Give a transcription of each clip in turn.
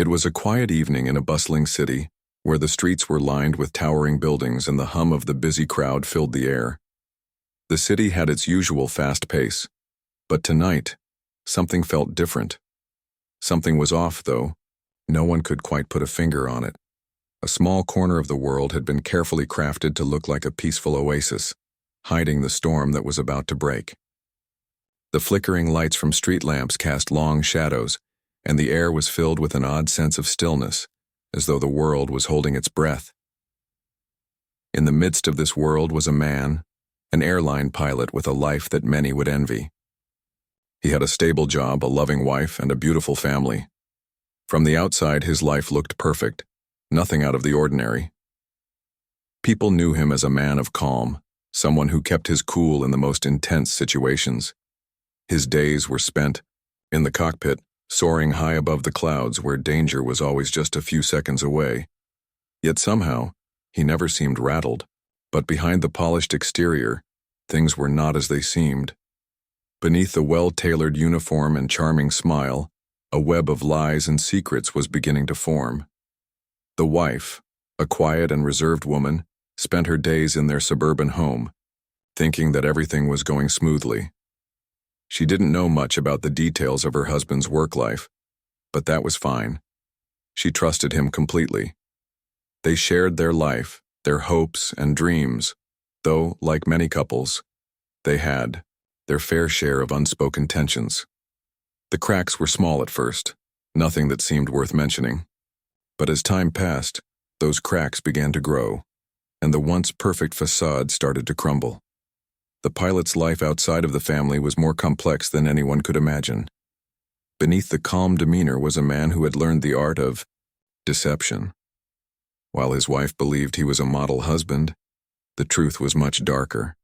It was a quiet evening in a bustling city, where the streets were lined with towering buildings and the hum of the busy crowd filled the air. The city had its usual fast pace, but tonight, something felt different. Something was off, though. No one could quite put a finger on it. A small corner of the world had been carefully crafted to look like a peaceful oasis, hiding the storm that was about to break. The flickering lights from street lamps cast long shadows, and the air was filled with an odd sense of stillness, as though the world was holding its breath. In the midst of this world was a man, an airline pilot with a life that many would envy. He had a stable job, a loving wife, and a beautiful family. From the outside, his life looked perfect, nothing out of the ordinary. People knew him as a man of calm, someone who kept his cool in the most intense situations. His days were spent in the cockpit, soaring high above the clouds where danger was always just a few seconds away. Yet somehow, he never seemed rattled. But behind the polished exterior, things were not as they seemed. Beneath the well-tailored uniform and charming smile, a web of lies and secrets was beginning to form. The wife, a quiet and reserved woman, spent her days in their suburban home, thinking that everything was going smoothly. She didn't know much about the details of her husband's work life, but that was fine. She trusted him completely. They shared their life, their hopes and dreams, though, like many couples, they had their fair share of unspoken tensions. The cracks were small at first, nothing that seemed worth mentioning. But as time passed, those cracks began to grow, and the once perfect facade started to crumble. The pilot's life outside of the family was more complex than anyone could imagine. Beneath the calm demeanor was a man who had learned the art of deception. While his wife believed he was a model husband, the truth was much darker.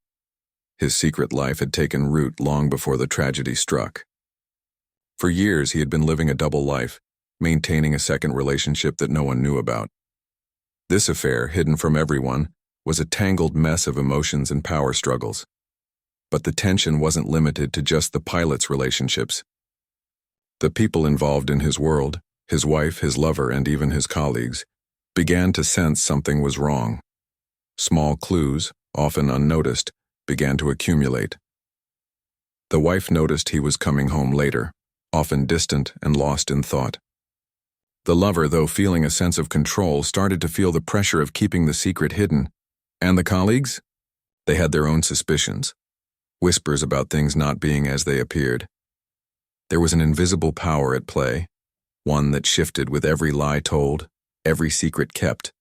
His secret life had taken root long before the tragedy struck. For years he had been living a double life, maintaining a second relationship that no one knew about. This affair, hidden from everyone, was a tangled mess of emotions and power struggles. But the tension wasn't limited to just the pilot's relationships. The people involved in his world, his wife, his lover, and even his colleagues, began to sense something was wrong. Small clues, often unnoticed, began to accumulate. The wife noticed he was coming home later, often distant and lost in thought. The lover, though feeling a sense of control, started to feel the pressure of keeping the secret hidden. And the colleagues? They had their own suspicions. Whispers about things not being as they appeared. There was an invisible power at play, one that shifted with every lie told, every secret kept,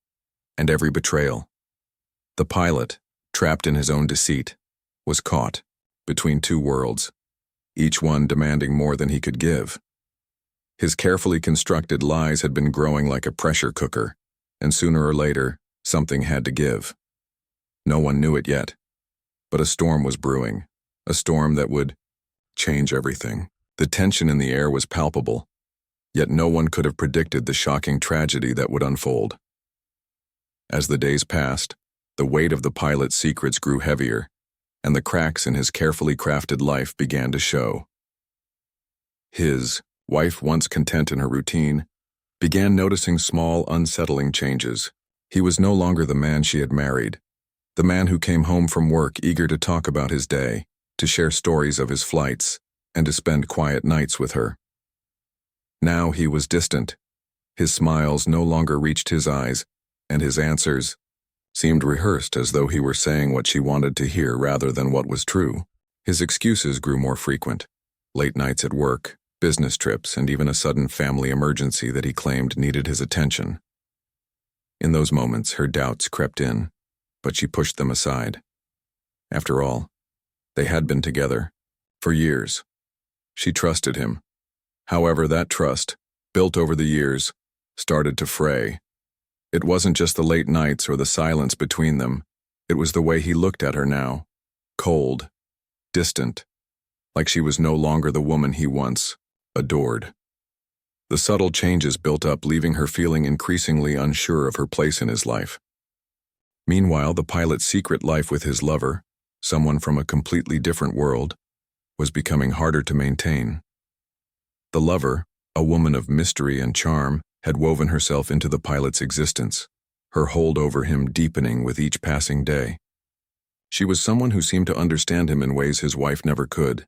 and every betrayal. The pilot, trapped in his own deceit, was caught between two worlds, each one demanding more than he could give. His carefully constructed lies had been growing like a pressure cooker, and sooner or later, something had to give. No one knew it yet. But a storm was brewing, a storm that would change everything. The tension in the air was palpable, yet no one could have predicted the shocking tragedy that would unfold. As the days passed, the weight of the pilot's secrets grew heavier, and the cracks in his carefully crafted life began to show. His wife, once content in her routine, began noticing small, unsettling changes. He was no longer the man she had married. The man who came home from work eager to talk about his day, to share stories of his flights, and to spend quiet nights with her. Now he was distant. His smiles no longer reached his eyes, and his answers seemed rehearsed as though he were saying what she wanted to hear rather than what was true. His excuses grew more frequent. Late nights at work, business trips, and even a sudden family emergency that he claimed needed his attention. In those moments, her doubts crept in, but she pushed them aside. After all, they had been together for years. She trusted him. However, that trust, built over the years, started to fray. It wasn't just the late nights or the silence between them. It was the way he looked at her now. Cold, distant, like she was no longer the woman he once adored. The subtle changes built up, leaving her feeling increasingly unsure of her place in his life. Meanwhile, the pilot's secret life with his lover, someone from a completely different world, was becoming harder to maintain. The lover, a woman of mystery and charm, had woven herself into the pilot's existence, her hold over him deepening with each passing day. She was someone who seemed to understand him in ways his wife never could.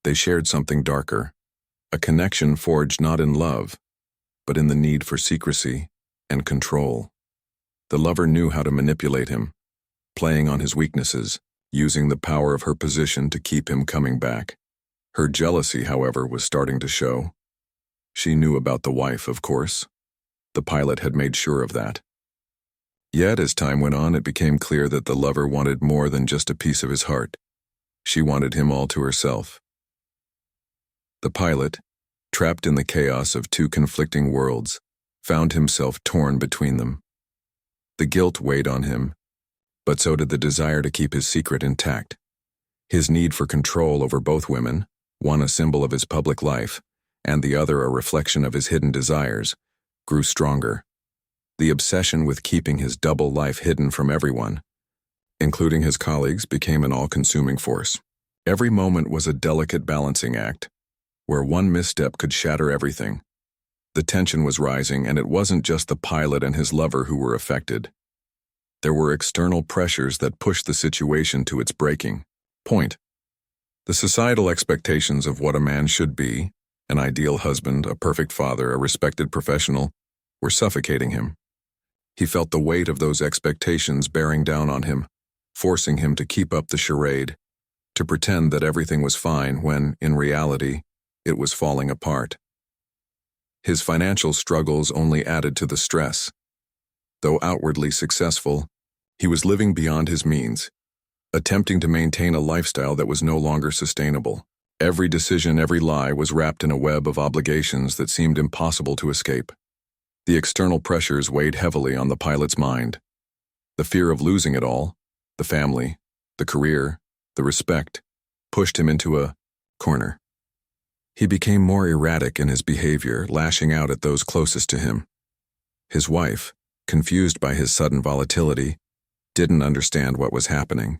They shared something darker, a connection forged not in love, but in the need for secrecy and control. The lover knew how to manipulate him, playing on his weaknesses, using the power of her position to keep him coming back. Her jealousy, however, was starting to show. She knew about the wife, of course. The pilot had made sure of that. Yet, as time went on, it became clear that the lover wanted more than just a piece of his heart. She wanted him all to herself. The pilot, trapped in the chaos of two conflicting worlds, found himself torn between them. The guilt weighed on him, but so did the desire to keep his secret intact. His need for control over both women, one a symbol of his public life, and the other a reflection of his hidden desires, grew stronger. The obsession with keeping his double life hidden from everyone, including his colleagues, became an all-consuming force. Every moment was a delicate balancing act, where one misstep could shatter everything. The tension was rising, and it wasn't just the pilot and his lover who were affected. There were external pressures that pushed the situation to its breaking point. The societal expectations of what a man should be, an ideal husband, a perfect father, a respected professional, were suffocating him. He felt the weight of those expectations bearing down on him, forcing him to keep up the charade, to pretend that everything was fine when, in reality, it was falling apart. His financial struggles only added to the stress. Though outwardly successful, he was living beyond his means, attempting to maintain a lifestyle that was no longer sustainable. Every decision, every lie was wrapped in a web of obligations that seemed impossible to escape. The external pressures weighed heavily on the pilot's mind. The fear of losing it all, the family, the career, the respect, pushed him into a corner. He became more erratic in his behavior, lashing out at those closest to him. His wife, confused by his sudden volatility, didn't understand what was happening.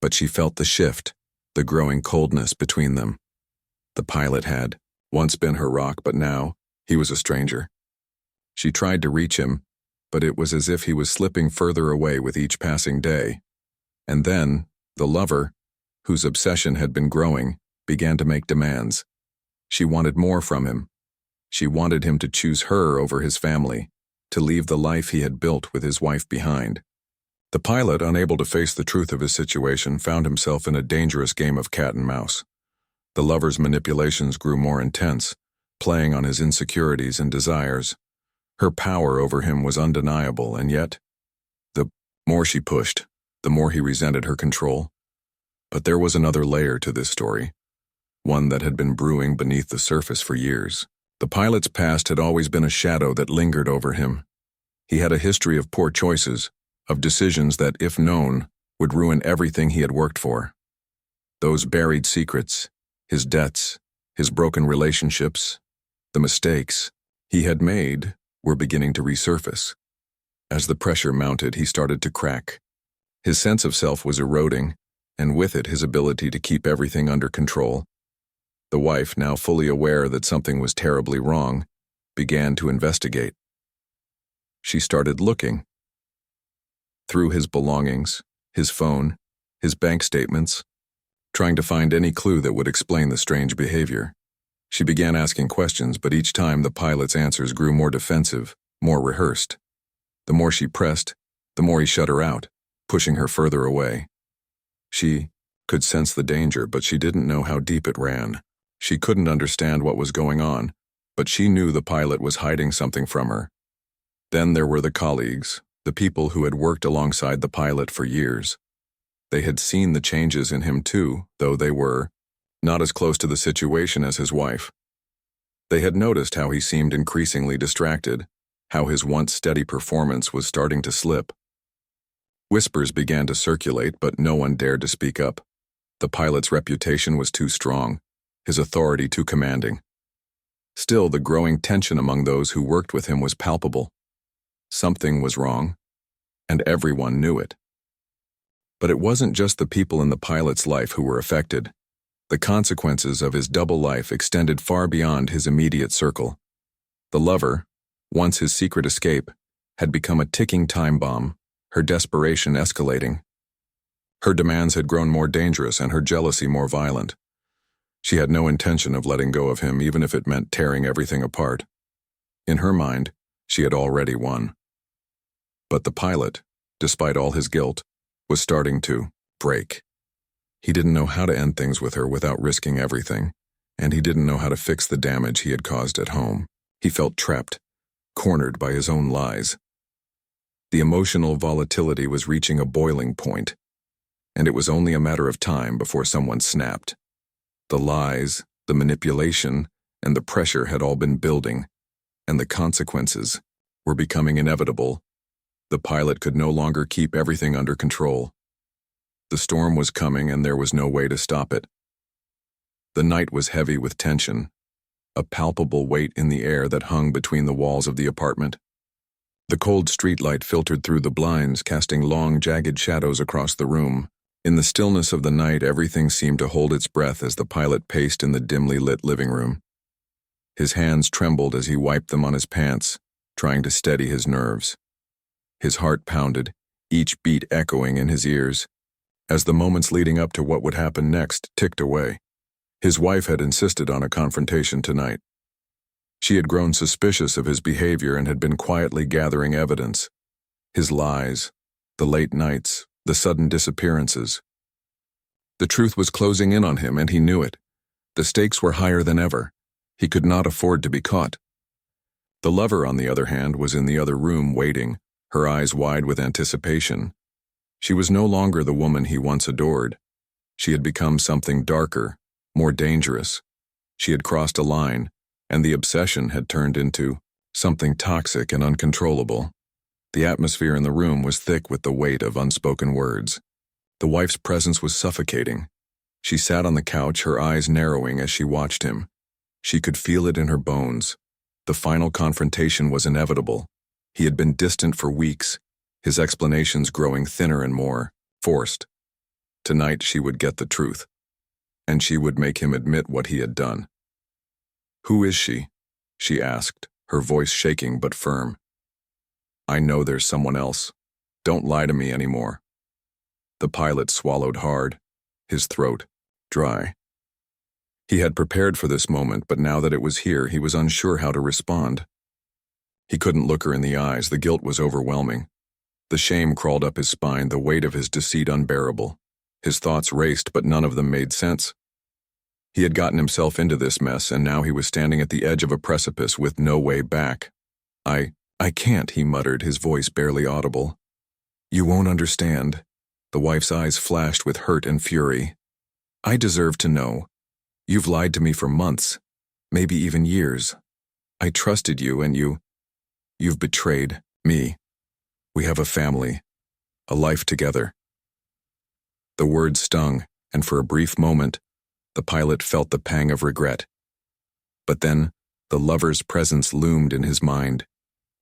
But she felt the shift, the growing coldness between them. The pilot had once been her rock, but now he was a stranger. She tried to reach him, but it was as if he was slipping further away with each passing day. And then, the lover, whose obsession had been growing, began to make demands. She wanted more from him. She wanted him to choose her over his family, to leave the life he had built with his wife behind. The pilot, unable to face the truth of his situation, found himself in a dangerous game of cat and mouse. The lover's manipulations grew more intense, playing on his insecurities and desires. Her power over him was undeniable, and yet, the more she pushed, the more he resented her control. But there was another layer to this story, one that had been brewing beneath the surface for years. The pilot's past had always been a shadow that lingered over him. He had a history of poor choices, of decisions that, if known, would ruin everything he had worked for. Those buried secrets, his debts, his broken relationships, the mistakes he had made were beginning to resurface. As the pressure mounted, he started to crack. His sense of self was eroding, and with it his ability to keep everything under control. The wife, now fully aware that something was terribly wrong, began to investigate. She started looking. Through his belongings, his phone, his bank statements, trying to find any clue that would explain the strange behavior. She began asking questions, but each time the pilot's answers grew more defensive, more rehearsed. The more she pressed, the more he shut her out, pushing her further away. She could sense the danger, but she didn't know how deep it ran. She couldn't understand what was going on, but she knew the pilot was hiding something from her. Then there were the colleagues, the people who had worked alongside the pilot for years. They had seen the changes in him too, though they were not as close to the situation as his wife. They had noticed how he seemed increasingly distracted, how his once steady performance was starting to slip. Whispers began to circulate, but no one dared to speak up. The pilot's reputation was too strong, his authority too commanding. Still, the growing tension among those who worked with him was palpable. Something was wrong, and everyone knew it. But it wasn't just the people in the pilot's life who were affected. The consequences of his double life extended far beyond his immediate circle. The lover, once his secret escape, had become a ticking time bomb, her desperation escalating. Her demands had grown more dangerous and her jealousy more violent. She had no intention of letting go of him, even if it meant tearing everything apart. In her mind, she had already won. But the pilot, despite all his guilt, was starting to break. He didn't know how to end things with her without risking everything, and he didn't know how to fix the damage he had caused at home. He felt trapped, cornered by his own lies. The emotional volatility was reaching a boiling point, and it was only a matter of time before someone snapped. The lies, the manipulation, and the pressure had all been building, and the consequences were becoming inevitable. The pilot could no longer keep everything under control. The storm was coming and there was no way to stop it. The night was heavy with tension, a palpable weight in the air that hung between the walls of the apartment. The cold streetlight filtered through the blinds, casting long, jagged shadows across the room. In the stillness of the night, everything seemed to hold its breath as the pilot paced in the dimly lit living room. His hands trembled as he wiped them on his pants, trying to steady his nerves. His heart pounded, each beat echoing in his ears, as the moments leading up to what would happen next ticked away. His wife had insisted on a confrontation tonight. She had grown suspicious of his behavior and had been quietly gathering evidence. His lies, the late nights, the sudden disappearances. The truth was closing in on him, and he knew it. The stakes were higher than ever. He could not afford to be caught. The lover, on the other hand, was in the other room waiting, her eyes wide with anticipation. She was no longer the woman he once adored. She had become something darker, more dangerous. She had crossed a line, and the obsession had turned into something toxic and uncontrollable. The atmosphere in the room was thick with the weight of unspoken words. The wife's presence was suffocating. She sat on the couch, her eyes narrowing as she watched him. She could feel it in her bones. The final confrontation was inevitable. He had been distant for weeks, his explanations growing thinner and more forced. Tonight she would get the truth, and she would make him admit what he had done. "Who is she?" she asked, her voice shaking but firm. "I know there's someone else. Don't lie to me anymore." The pilot swallowed hard, his throat dry. He had prepared for this moment, but now that it was here, he was unsure how to respond. He couldn't look her in the eyes. The guilt was overwhelming. The shame crawled up his spine, the weight of his deceit unbearable. His thoughts raced, but none of them made sense. He had gotten himself into this mess, and now he was standing at the edge of a precipice with no way back. I can't," he muttered, his voice barely audible. "You won't understand." The wife's eyes flashed with hurt and fury. "I deserve to know. You've lied to me for months, maybe even years. I trusted you, and you've betrayed me. We have a family, a life together." The words stung, and for a brief moment, the pilot felt the pang of regret. But then, the lover's presence loomed in his mind,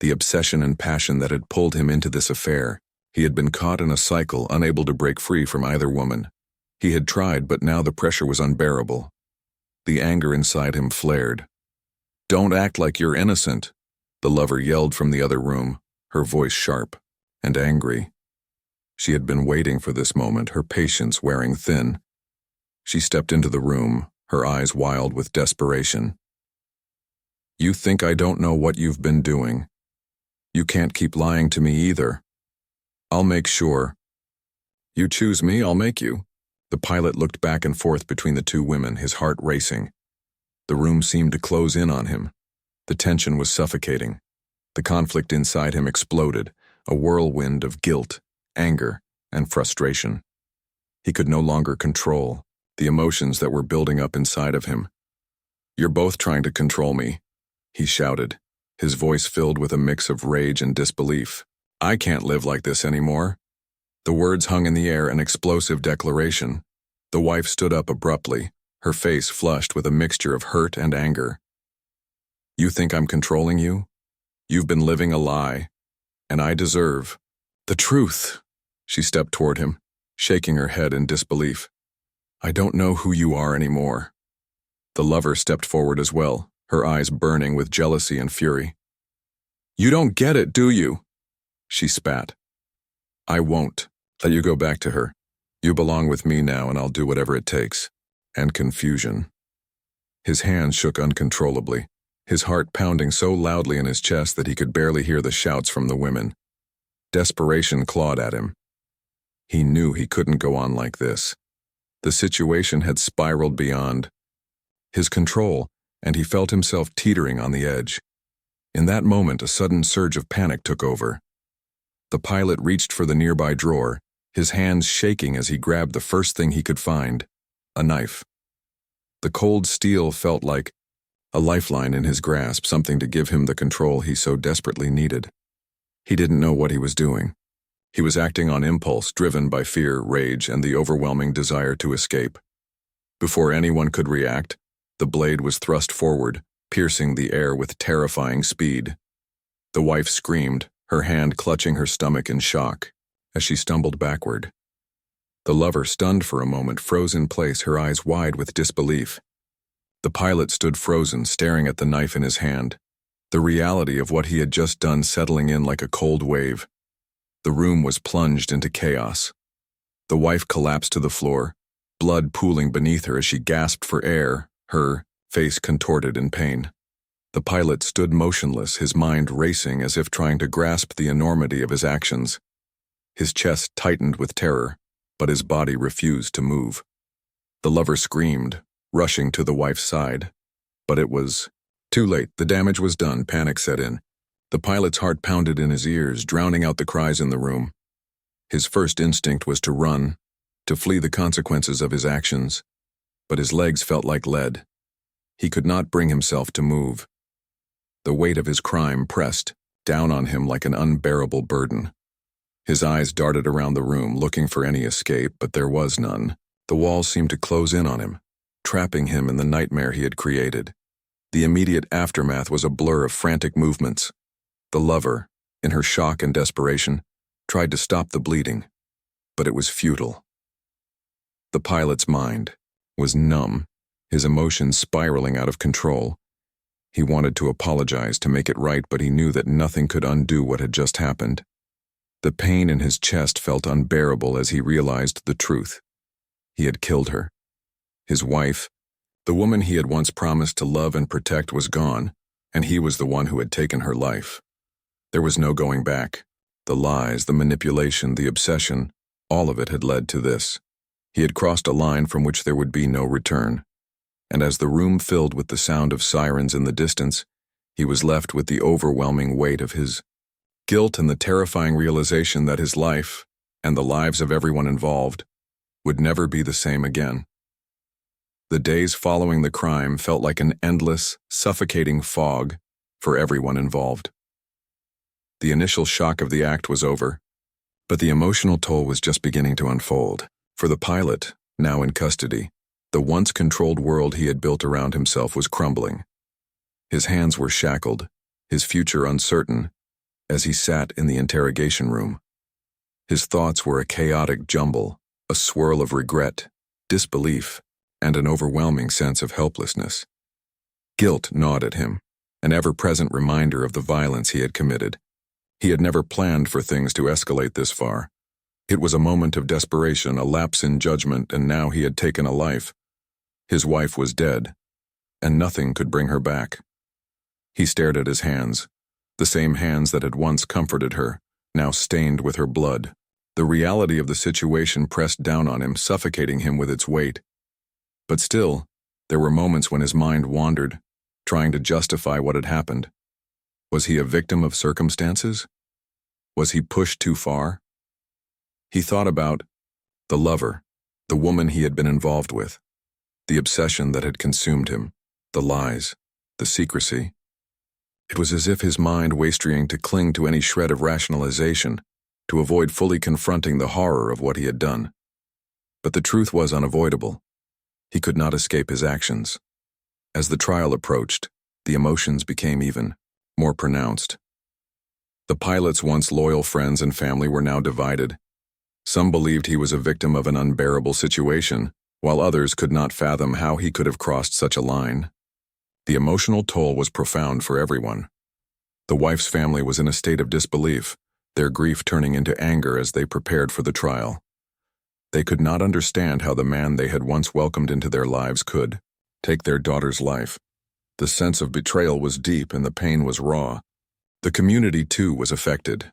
the obsession and passion that had pulled him into this affair. He had been caught in a cycle, unable to break free from either woman. He had tried, but now the pressure was unbearable. The anger inside him flared. "Don't act like you're innocent," the lover yelled from the other room, her voice sharp and angry. She had been waiting for this moment, her patience wearing thin. She stepped into the room, her eyes wild with desperation. "You think I don't know what you've been doing? You can't keep lying to me either. I'll make sure. You choose me, I'll make you." The pilot looked back and forth between the two women, his heart racing. The room seemed to close in on him. The tension was suffocating. The conflict inside him exploded, a whirlwind of guilt, anger, and frustration. He could no longer control the emotions that were building up inside of him. "You're both trying to control me," he shouted, his voice filled with a mix of rage and disbelief. "I can't live like this anymore." The words hung in the air, an explosive declaration. The wife stood up abruptly, her face flushed with a mixture of hurt and anger. "You think I'm controlling you? You've been living a lie, and I deserve the truth." She stepped toward him, shaking her head in disbelief. "I don't know who you are anymore." The lover stepped forward as well, her eyes burning with jealousy and fury. You don't get it, do you? She spat. I won't let you go back to her. You belong with me now, and I'll do whatever it takes. And confusion. His hands shook uncontrollably, his heart pounding so loudly in his chest that he could barely hear the shouts from the women. Desperation clawed at him. He knew he couldn't go on like this. The situation had spiraled beyond his control, and he felt himself teetering on the edge. In that moment, a sudden surge of panic took over. The pilot reached for the nearby drawer, his hands shaking as he grabbed the first thing he could find, a knife. The cold steel felt like a lifeline in his grasp, something to give him the control he so desperately needed. He didn't know what he was doing. He was acting on impulse, driven by fear, rage, and the overwhelming desire to escape. Before anyone could react, the blade was thrust forward, piercing the air with terrifying speed. The wife screamed, her hand clutching her stomach in shock, as she stumbled backward. The lover, stunned for a moment, froze in place, her eyes wide with disbelief. The pilot stood frozen, staring at the knife in his hand, the reality of what he had just done settling in like a cold wave. The room was plunged into chaos. The wife collapsed to the floor, blood pooling beneath her as she gasped for air, her face contorted in pain. The pilot stood motionless, his mind racing as if trying to grasp the enormity of his actions. His chest tightened with terror, but his body refused to move. The lover screamed, rushing to the wife's side. But it was too late. The damage was done. Panic set in. The pilot's heart pounded in his ears, drowning out the cries in the room. His first instinct was to run, to flee the consequences of his actions, but his legs felt like lead. He could not bring himself to move. The weight of his crime pressed down on him like an unbearable burden. His eyes darted around the room, looking for any escape, but there was none. The walls seemed to close in on him, trapping him in the nightmare he had created. The immediate aftermath was a blur of frantic movements. The lover, in her shock and desperation, tried to stop the bleeding, but it was futile. The pilot's mind was numb, his emotions spiraling out of control. He wanted to apologize, to make it right, but he knew that nothing could undo what had just happened. The pain in his chest felt unbearable as he realized the truth. He had killed her. His wife, the woman he had once promised to love and protect, was gone, and he was the one who had taken her life. There was no going back. The lies, the manipulation, the obsession, all of it had led to this. He had crossed a line from which there would be no return. And as the room filled with the sound of sirens in the distance, he was left with the overwhelming weight of his guilt and the terrifying realization that his life, and the lives of everyone involved, would never be the same again. The days following the crime felt like an endless, suffocating fog for everyone involved. The initial shock of the act was over, but the emotional toll was just beginning to unfold. For the pilot, now in custody, the once controlled world he had built around himself was crumbling. His hands were shackled, his future uncertain, as he sat in the interrogation room. His thoughts were a chaotic jumble, a swirl of regret, disbelief, and an overwhelming sense of helplessness. Guilt gnawed at him, an ever-present reminder of the violence he had committed. He had never planned for things to escalate this far. It was a moment of desperation, a lapse in judgment, and now he had taken a life. His wife was dead, and nothing could bring her back. He stared at his hands, the same hands that had once comforted her, now stained with her blood. The reality of the situation pressed down on him, suffocating him with its weight. But still, there were moments when his mind wandered, trying to justify what had happened. Was he a victim of circumstances? Was he pushed too far? He thought about the lover, the woman he had been involved with, the obsession that had consumed him, the lies, the secrecy. It was as if his mind was trying to cling to any shred of rationalization, to avoid fully confronting the horror of what he had done. But the truth was unavoidable. He could not escape his actions. As the trial approached, the emotions became even more pronounced. The pilot's once loyal friends and family were now divided. Some believed he was a victim of an unbearable situation, while others could not fathom how he could have crossed such a line. The emotional toll was profound for everyone. The wife's family was in a state of disbelief, their grief turning into anger as they prepared for the trial. They could not understand how the man they had once welcomed into their lives could take their daughter's life. The sense of betrayal was deep and the pain was raw. The community, too, was affected.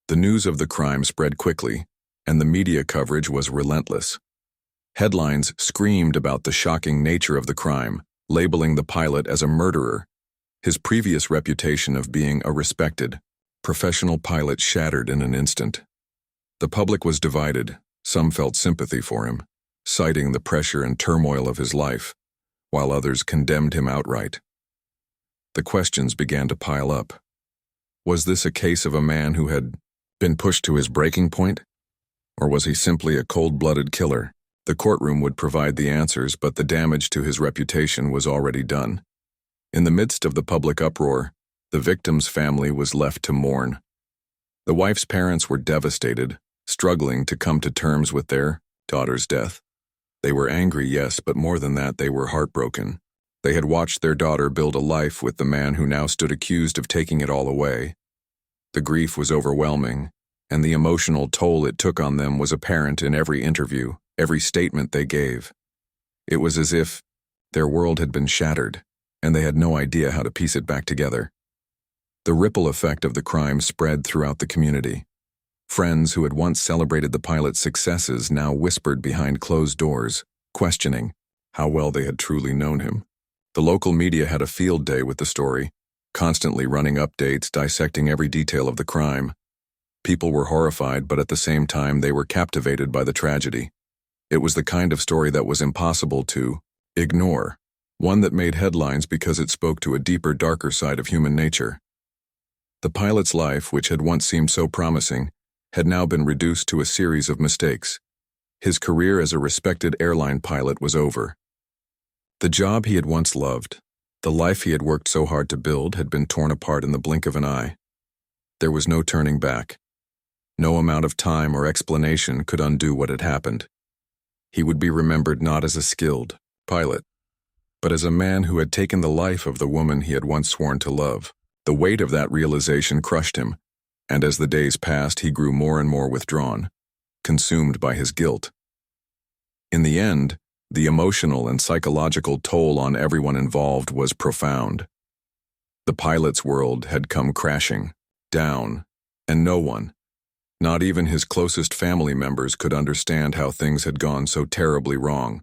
The news of the crime spread quickly, and the media coverage was relentless. Headlines screamed about the shocking nature of the crime, labeling the pilot as a murderer. His previous reputation of being a respected, professional pilot shattered in an instant. The public was divided. Some felt sympathy for him, citing the pressure and turmoil of his life, while others condemned him outright. The questions began to pile up. Was this a case of a man who had been pushed to his breaking point? Or was he simply a cold-blooded killer? The courtroom would provide the answers, but the damage to his reputation was already done. In the midst of the public uproar, the victim's family was left to mourn. The wife's parents were devastated, struggling to come to terms with their daughter's death. They were angry, yes, but more than that, they were heartbroken. They had watched their daughter build a life with the man who now stood accused of taking it all away. The grief was overwhelming, and the emotional toll it took on them was apparent in every interview, every statement they gave. It was as if their world had been shattered, and they had no idea how to piece it back together. The ripple effect of the crime spread throughout the community. Friends who had once celebrated the pilot's successes now whispered behind closed doors, questioning how well they had truly known him. The local media had a field day with the story, constantly running updates, dissecting every detail of the crime. People were horrified, but at the same time they were captivated by the tragedy. It was the kind of story that was impossible to ignore, one that made headlines because it spoke to a deeper, darker side of human nature. The pilot's life, which had once seemed so promising, had now been reduced to a series of mistakes. His career as a respected airline pilot was over. The job he had once loved, the life he had worked so hard to build, had been torn apart in the blink of an eye. There was no turning back. No amount of time or explanation could undo what had happened. He would be remembered not as a skilled pilot, but as a man who had taken the life of the woman he had once sworn to love. The weight of that realization crushed him, and as the days passed, he grew more and more withdrawn, consumed by his guilt. In the end, the emotional and psychological toll on everyone involved was profound. The pilot's world had come crashing down, and no one, not even his closest family members, could understand how things had gone so terribly wrong.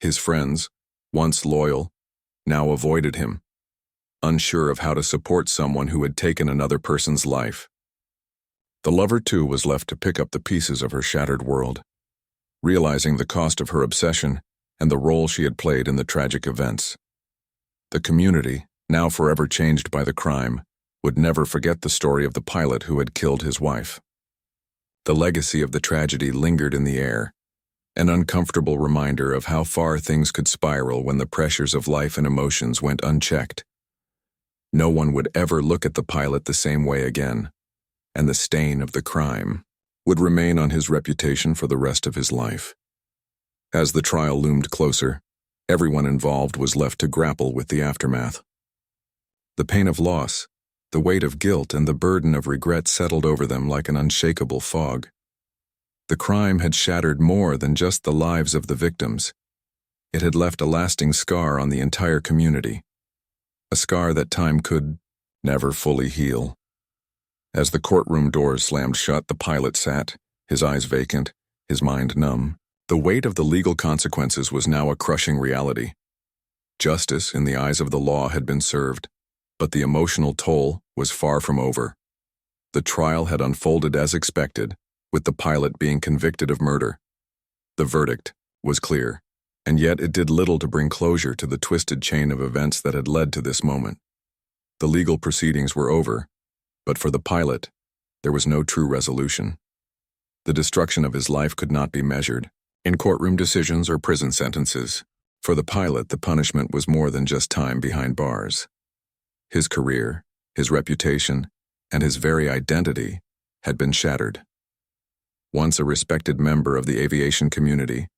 His friends, once loyal, now avoided him, unsure of how to support someone who had taken another person's life. The lover, too, was left to pick up the pieces of her shattered world, realizing the cost of her obsession and the role she had played in the tragic events. The community, now forever changed by the crime, would never forget the story of the pilot who had killed his wife. The legacy of the tragedy lingered in the air, an uncomfortable reminder of how far things could spiral when the pressures of life and emotions went unchecked. No one would ever look at the pilot the same way again, and the stain of the crime would remain on his reputation for the rest of his life. As the trial loomed closer, everyone involved was left to grapple with the aftermath. The pain of loss, the weight of guilt, and the burden of regret settled over them like an unshakable fog. The crime had shattered more than just the lives of the victims. It had left a lasting scar on the entire community, a scar that time could never fully heal. As the courtroom doors slammed shut, the pilot sat, his eyes vacant, his mind numb. The weight of the legal consequences was now a crushing reality. Justice, in the eyes of the law, had been served, but the emotional toll was far from over. The trial had unfolded as expected, with the pilot being convicted of murder. The verdict was clear, and yet it did little to bring closure to the twisted chain of events that had led to this moment. The legal proceedings were over, but for the pilot, there was no true resolution. The destruction of his life could not be measured in courtroom decisions or prison sentences. For the pilot, the punishment was more than just time behind bars. His career, his reputation, and his very identity had been shattered. Once a respected member of the aviation community,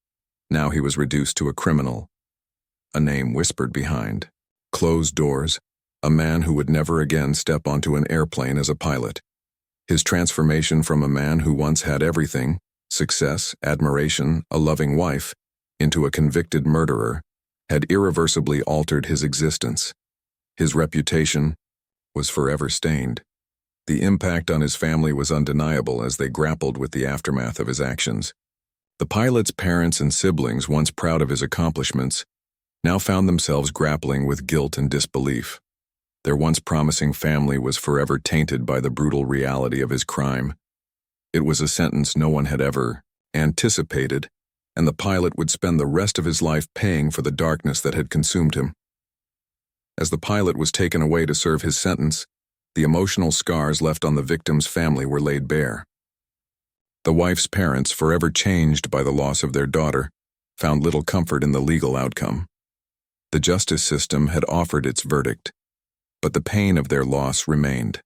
now he was reduced to a criminal, a name whispered behind closed doors, a man who would never again step onto an airplane as a pilot. His transformation from a man who once had everything, success, admiration, a loving wife, into a convicted murderer, had irreversibly altered his existence. His reputation was forever stained. The impact on his family was undeniable as they grappled with the aftermath of his actions. The pilot's parents and siblings, once proud of his accomplishments, now found themselves grappling with guilt and disbelief. Their once promising family was forever tainted by the brutal reality of his crime. It was a sentence no one had ever anticipated, and the pilot would spend the rest of his life paying for the darkness that had consumed him. As the pilot was taken away to serve his sentence, the emotional scars left on the victim's family were laid bare. The wife's parents, forever changed by the loss of their daughter, found little comfort in the legal outcome. The justice system had offered its verdict, but the pain of their loss remained.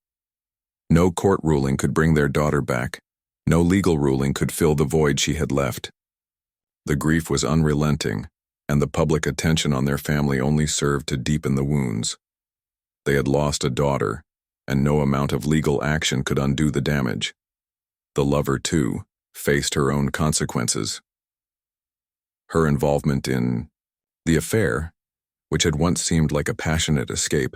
No court ruling could bring their daughter back. No legal ruling could fill the void she had left. The grief was unrelenting, and the public attention on their family only served to deepen the wounds. They had lost a daughter, and no amount of legal action could undo the damage. The lover, too, faced her own consequences. Her involvement in the affair, which had once seemed like a passionate escape,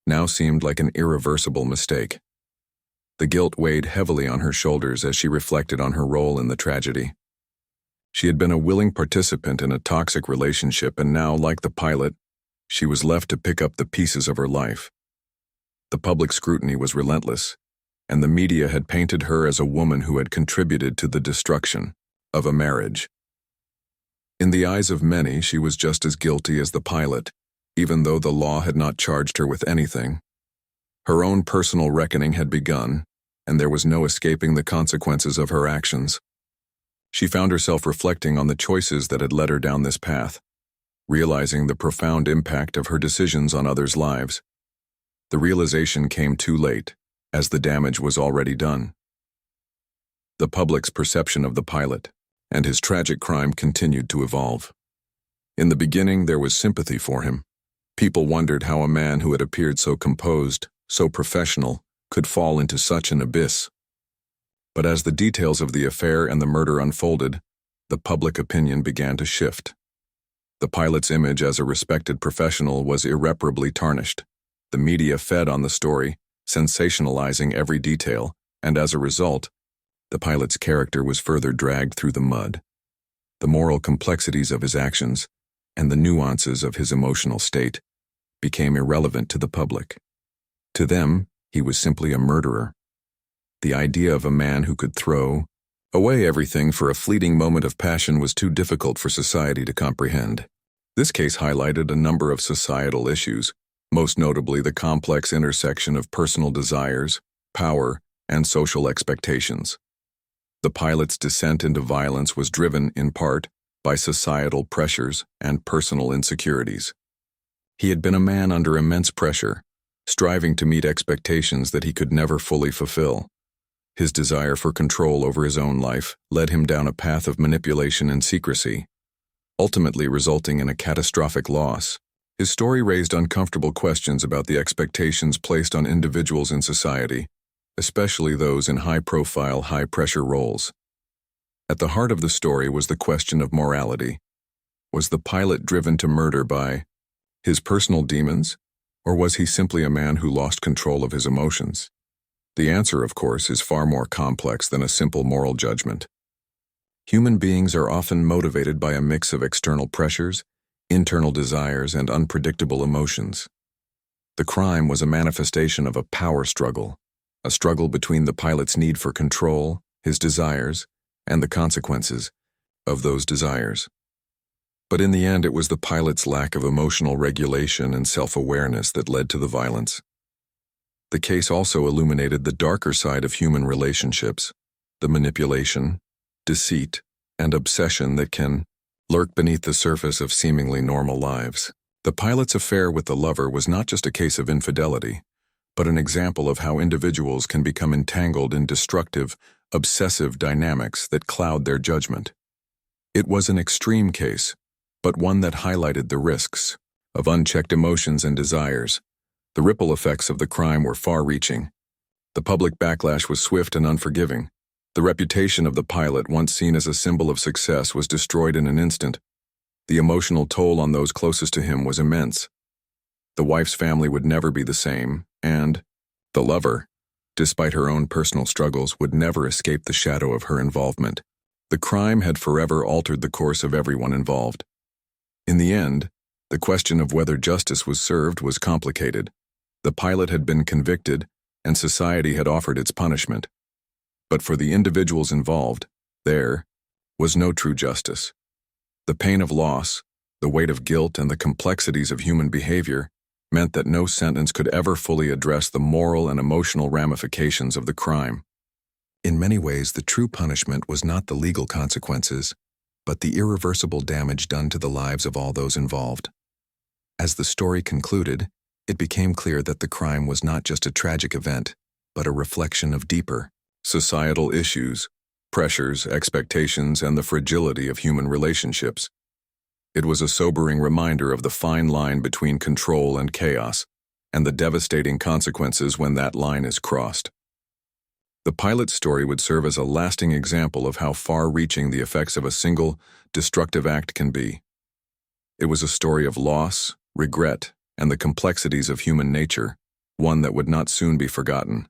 now seemed like an irreversible mistake. The guilt weighed heavily on her shoulders as she reflected on her role in the tragedy. She had been a willing participant in a toxic relationship, and now, like the pilot, she was left to pick up the pieces of her life. The public scrutiny was relentless, and the media had painted her as a woman who had contributed to the destruction of a marriage. In the eyes of many, she was just as guilty as the pilot, even though the law had not charged her with anything. Her own personal reckoning had begun, and there was no escaping the consequences of her actions. She found herself reflecting on the choices that had led her down this path, realizing the profound impact of her decisions on others' lives. The realization came too late, as the damage was already done. The public's perception of the pilot and his tragic crime continued to evolve. In the beginning, there was sympathy for him. People wondered how a man who had appeared so composed, so professional, could fall into such an abyss. But as the details of the affair and the murder unfolded, the public opinion began to shift. The pilot's image as a respected professional was irreparably tarnished. The media fed on the story, sensationalizing every detail, and as a result, the pilot's character was further dragged through the mud. The moral complexities of his actions and the nuances of his emotional state became irrelevant to the public. To them, he was simply a murderer. The idea of a man who could throw away everything for a fleeting moment of passion was too difficult for society to comprehend. This case highlighted a number of societal issues, most notably the complex intersection of personal desires, power, and social expectations. The pilot's descent into violence was driven, in part, by societal pressures and personal insecurities. He had been a man under immense pressure, striving to meet expectations that he could never fully fulfill. His desire for control over his own life led him down a path of manipulation and secrecy, ultimately resulting in a catastrophic loss. His story raised uncomfortable questions about the expectations placed on individuals in society, especially those in high-profile, high-pressure roles. At the heart of the story was the question of morality. Was the pilot driven to murder by his personal demons, or was he simply a man who lost control of his emotions? The answer, of course, is far more complex than a simple moral judgment. Human beings are often motivated by a mix of external pressures, internal desires, and unpredictable emotions. The crime was a manifestation of a power struggle, a struggle between the pilot's need for control, his desires, and the consequences of those desires. But in the end, it was the pilot's lack of emotional regulation and self-awareness that led to the violence. The case also illuminated the darker side of human relationships, the manipulation, deceit, and obsession that can lurk beneath the surface of seemingly normal lives. The pilot's affair with the lover was not just a case of infidelity, but an example of how individuals can become entangled in destructive, obsessive dynamics that cloud their judgment. It was an extreme case, but one that highlighted the risks of unchecked emotions and desires. The ripple effects of the crime were far-reaching. The public backlash was swift and unforgiving. The reputation of the pilot, once seen as a symbol of success, was destroyed in an instant. The emotional toll on those closest to him was immense. The wife's family would never be the same, and the lover, despite her own personal struggles, would never escape the shadow of her involvement. The crime had forever altered the course of everyone involved. In the end, the question of whether justice was served was complicated. The pilot had been convicted, and society had offered its punishment. But for the individuals involved, there was no true justice. The pain of loss, the weight of guilt, and the complexities of human behavior meant that no sentence could ever fully address the moral and emotional ramifications of the crime. In many ways, the true punishment was not the legal consequences, but the irreversible damage done to the lives of all those involved. As the story concluded, it became clear that the crime was not just a tragic event, but a reflection of deeper societal issues, pressures, expectations, and the fragility of human relationships. It was a sobering reminder of the fine line between control and chaos, and the devastating consequences when that line is crossed. The pilot's story would serve as a lasting example of how far-reaching the effects of a single, destructive act can be. It was a story of loss, regret, and the complexities of human nature, one that would not soon be forgotten.